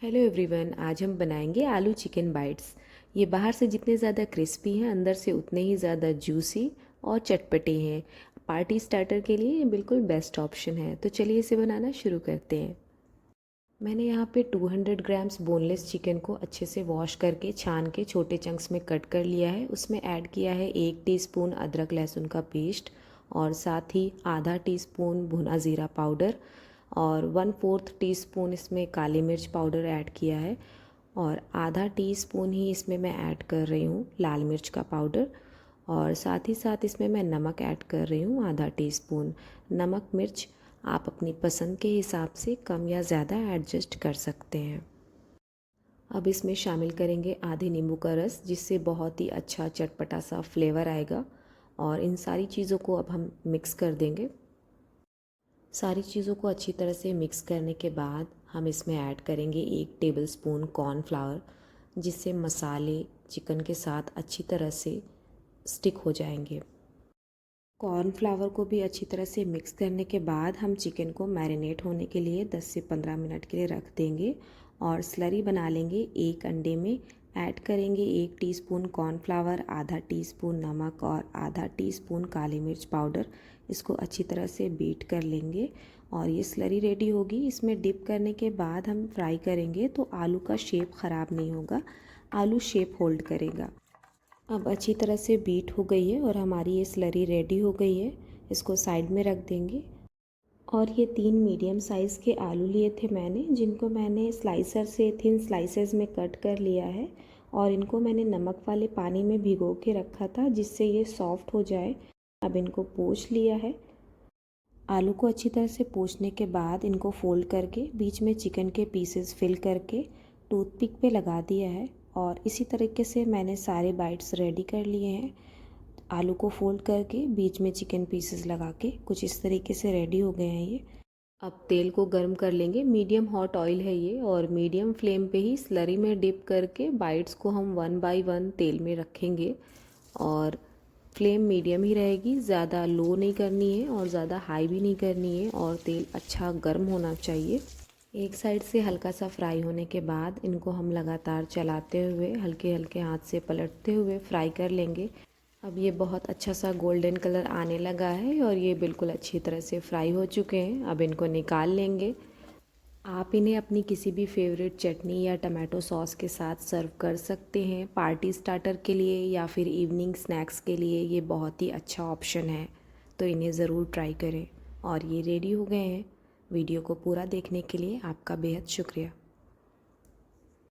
Hello everyone, आज हम बनाएंगे आलू चिकन बाइट्स। ये बाहर से जितने ज़्यादा क्रिस्पी हैं, अंदर से उतने ही ज़्यादा जूसी और चटपटे हैं। पार्टी स्टार्टर के लिए ये बिल्कुल बेस्ट ऑप्शन है। तो चलिए इसे बनाना शुरू करते हैं। मैंने यहाँ पे 200 ग्राम्स बोनलेस चिकन को अच्छे से वॉश करके छान के छोटे चंक्स में कट कर लिया है। उसमें ऐड किया है 1 टीस्पून अदरक लहसुन का पेस्ट और साथ ही आधा टीस्पून भुना ज़ीरा पाउडर और 1/4 टीस्पून इसमें काली मिर्च पाउडर ऐड किया है और आधा टीस्पून ही इसमें मैं ऐड कर रही हूँ लाल मिर्च का पाउडर और साथ ही साथ इसमें मैं नमक ऐड कर रही हूँ आधा टीस्पून। नमक मिर्च आप अपनी पसंद के हिसाब से कम या ज़्यादा एडजस्ट कर सकते हैं। अब इसमें शामिल करेंगे आधे नींबू का रस, जिससे बहुत ही अच्छा चटपटा सा फ्लेवर आएगा। और इन सारी चीज़ों को अब हम मिक्स कर देंगे। सारी चीज़ों को अच्छी तरह से मिक्स करने के बाद हम इसमें ऐड करेंगे 1 टेबलस्पून कॉर्नफ्लावर, जिससे मसाले चिकन के साथ अच्छी तरह से स्टिक हो जाएंगे। कॉर्नफ्लावर को भी अच्छी तरह से मिक्स करने के बाद हम चिकन को मैरिनेट होने के लिए 10 से 15 मिनट के लिए रख देंगे और स्लरी बना लेंगे। एक अंडे में ऐड करेंगे 1 टीस्पून कॉर्नफ्लावर, आधा टीस्पून नमक और आधा टीस्पून काली मिर्च पाउडर। इसको अच्छी तरह से बीट कर लेंगे और ये स्लरी रेडी होगी। इसमें डिप करने के बाद हम फ्राई करेंगे तो आलू का शेप ख़राब नहीं होगा, आलू शेप होल्ड करेगा। अब अच्छी तरह से बीट हो गई है और हमारी ये स्लरी रेडी हो गई है। इसको साइड में रख देंगे। और ये 3 मीडियम साइज़ के आलू लिए थे मैंने, जिनको मैंने स्लाइसर से थिन स्लाइसेस में कट कर लिया है और इनको मैंने नमक वाले पानी में भिगो के रखा था, जिससे ये सॉफ्ट हो जाए। अब इनको पोंछ लिया है। आलू को अच्छी तरह से पोंछने के बाद इनको फोल्ड करके बीच में चिकन के पीसेस फिल करके टूथपिक पे लगा दिया है और इसी तरीके से मैंने सारे बाइट्स रेडी कर लिए हैं। आलू को फोल्ड करके बीच में चिकन पीसेस लगा के कुछ इस तरीके से रेडी हो गए हैं ये। अब तेल को गर्म कर लेंगे। मीडियम हॉट ऑयल है ये और मीडियम फ्लेम पे ही स्लरी में डिप करके बाइट्स को हम 1 बाय 1 तेल में रखेंगे और फ्लेम मीडियम ही रहेगी। ज़्यादा लो नहीं करनी है और ज़्यादा हाई भी नहीं करनी है और तेल अच्छा गर्म होना चाहिए। एक साइड से हल्का सा फ्राई होने के बाद इनको हम लगातार चलाते हुए हल्के हल्के हाथ से पलटते हुए फ्राई कर लेंगे। अब ये बहुत अच्छा सा गोल्डन कलर आने लगा है और ये बिल्कुल अच्छी तरह से फ्राई हो चुके हैं। अब इनको निकाल लेंगे। आप इन्हें अपनी किसी भी फेवरेट चटनी या टमाटो सॉस के साथ सर्व कर सकते हैं। पार्टी स्टार्टर के लिए या फिर इवनिंग स्नैक्स के लिए ये बहुत ही अच्छा ऑप्शन है, तो इन्हें ज़रूर ट्राई करें। और ये रेडी हो गए हैं। वीडियो को पूरा देखने के लिए आपका बेहद शुक्रिया।